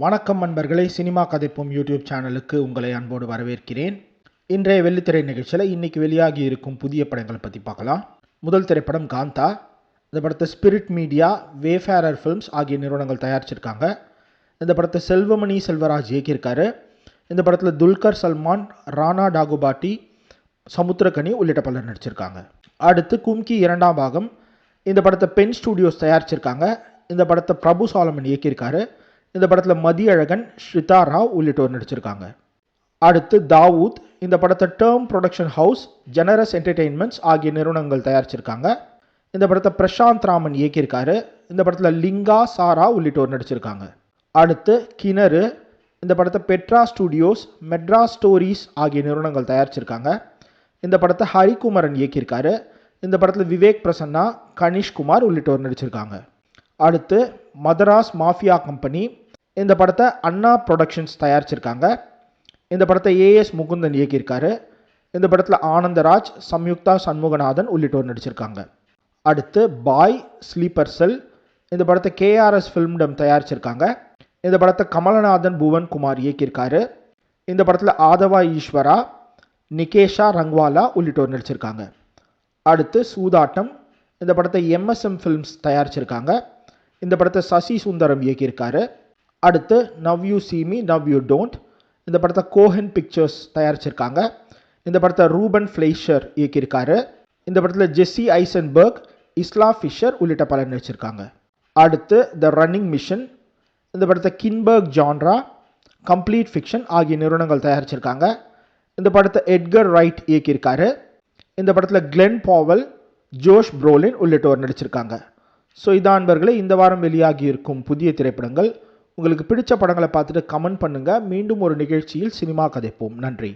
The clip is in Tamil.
வணக்கம் நண்பர்களே, சினிமா கதைப்போம் யூடியூப் சேனலுக்கு உங்களை அன்போடு வரவேற்கிறேன். இன்றைய வெள்ளித்திரை நிகழ்ச்சியில் இன்னைக்கு வெளியாகி இருக்கும் புதிய படங்களை பற்றி பார்க்கலாம். முதல் திரைப்படம் காந்தா. இந்த படத்தை ஸ்பிரிட் மீடியா, வேஃபேரர் ஃபிலிம்ஸ் ஆகிய நிறுவனங்கள் தயாரிச்சிருக்காங்க. இந்த படத்தை செல்வமணி செல்வராஜ் இயக்கியிருக்காரு. இந்த படத்தில் துல்கர் சல்மான், ராணா டாகுபாட்டி, சமுத்திரகனி உள்ளிட்ட பலர் நடிச்சிருக்காங்க. அடுத்து கும்கி 2ஆம் பாகம். இந்த படத்தை பென் ஸ்டுடியோஸ் தயாரிச்சிருக்காங்க. இந்த படத்தை பிரபு சாலமன் இயக்கியிருக்காரு. இந்த படத்தில் மதியழகன், ஸ்ரிதா ராவ் உள்ளிட்டோர் நடிச்சிருக்காங்க. அடுத்து தாவூத். இந்த படத்தை term production house, generous entertainments ஆகிய நிறுவனங்கள் தயாரிச்சிருக்காங்க. இந்த படத்தை பிரசாந்த் ராமன் இயக்கியிருக்காரு. இந்த படத்தில் லிங்கா, சாரா உள்ளிட்டோர் நடிச்சிருக்காங்க. அடுத்து கிணறு. இந்த படத்தை பெட்ரா ஸ்டுடியோஸ், மெட்ராஸ் ஸ்டோரிஸ் ஆகிய நிறுவனங்கள் தயாரிச்சிருக்காங்க. இந்த படத்தை ஹரிகுமரன் இயக்கியிருக்காரு. இந்த படத்தில் விவேக் பிரசன்னா, கனிஷ்குமார் உள்ளிட்டோர் நடிச்சிருக்காங்க. அடுத்து மதராஸ் மாஃபியா கம்பெனி. இந்த படத்தை அண்ணா ப்ரொடக்ஷன்ஸ் தயாரிச்சிருக்காங்க. இந்த படத்தை ஏஎஸ் முகுந்தன் இயக்கியிருக்காரு. இந்த படத்தில் ஆனந்தராஜ், சம்யுக்தா சண்முகநாதன் உள்ளிட்டோர் நடிச்சிருக்காங்க. அடுத்து பாய் ஸ்லீப்பர் செல். இந்த படத்தை கேஆர்எஸ் ஃபிலிம்டம் தயாரிச்சிருக்காங்க. இந்த படத்தை கமலநாதன் புவன் குமார் இயக்கியிருக்காரு. இந்த படத்தில் ஆதவா ஈஸ்வரா, நிகேஷா ரங்வாலா உள்ளிட்டோர் நடிச்சிருக்காங்க. அடுத்து சூதாட்டம். இந்த படத்தை எம்எஸ்எம் ஃபிலிம்ஸ் தயாரிச்சிருக்காங்க. இந்த படத்தை சசி சுந்தரம் இயக்கியிருக்காரு. அடுத்து now you see me now you don't. இந்த படத்தை கோஹன் பிக்சர்ஸ் தயாரிச்சிருக்காங்க. இந்த படத்தை ரூபன் ஃப்ளைஷர் இயக்கியிருக்காரு. இந்த படத்தில் ஜெஸ்ஸி ஐசன்பர்க், இஸ்லா ஃபிஷர் உள்ளிட்ட பலர் நடிச்சிருக்காங்க. அடுத்து த ரன்னிங் மிஷன். இந்த படத்தை கின்பர்க் ஜான்ரா, கம்ப்ளீட் ஃபிக்ஷன் ஆகிய நிறுவனங்கள் தயாரிச்சிருக்காங்க. இந்த படத்தை எட்கர் ரைட் இயக்கியிருக்காரு. இந்த படத்தில் கிளென் பாவல், ஜோஷ் ப்ரோலின் உள்ளிட்டோர் நடிச்சிருக்காங்க. ஸோ இதான் நண்பர்களே, இந்த வாரம் வெளியாகி இருக்கும் புதிய திரைப்படங்கள். உங்களுக்கு பிடிச்ச படங்களை பார்த்துட்டு கமெண்ட் பண்ணுங்கள். மீண்டும் ஒரு நிகழ்ச்சியில் சினிமா கதைப்போம். நன்றி.